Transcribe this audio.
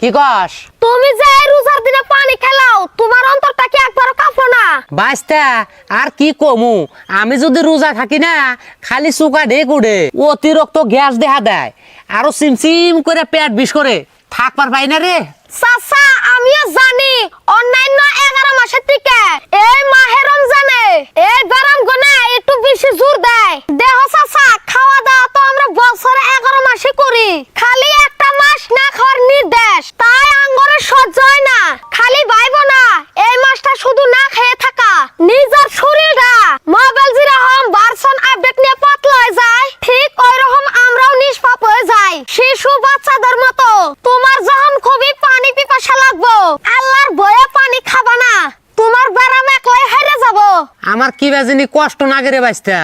কি কস? তুমি যে এই রোজার দিনে পানি খেলাও তোমার অন্তরটা কি একবারও কাঁপলো না? বাইস্তা আর কি কমু, আমি যদি রোজা থাকি না খালি চুকা ঢেক উঠে, অতিরিক্ত গ্যাস দেখা দেয়, আরো চিমচিম করে পেট বিষ করে থাকবার পাই না রে। চাচা আমিও জানি অন্যান্য 11 মাসের থেকে এই মাহে রমজানে এই গরম গনে একটু বেশি জোর দেয়। দেহ চাচা খাওয়া দাওয়া তো আমরা বছরে 11 মাসে করি, খালি একটা মাস না খাওয়ার নির্দেশ, তাই আঙ্গরে সহ্য হয় না। খালি ভাইবো না এই মাসটা শুধু না খেয়ে থাকা, নিজের শরীরটা মোবাইল যেরকম ভার্সন আপডেট নিয়ে পাতলা হয়ে যায়, ঠিক ওই রকম আমরাও নিষ্পাপ হয়ে যাই শিশু বাচ্চাদের মতো। তোমার যখন খুবই পানি পিপাসা লাগবো আল্লাহর ভয়ে পানি খাবা না, তোমার ব্যারাম একলাই হেরে যাব। আমার কি বাজিনি কষ্ট না করে বাইস্তা।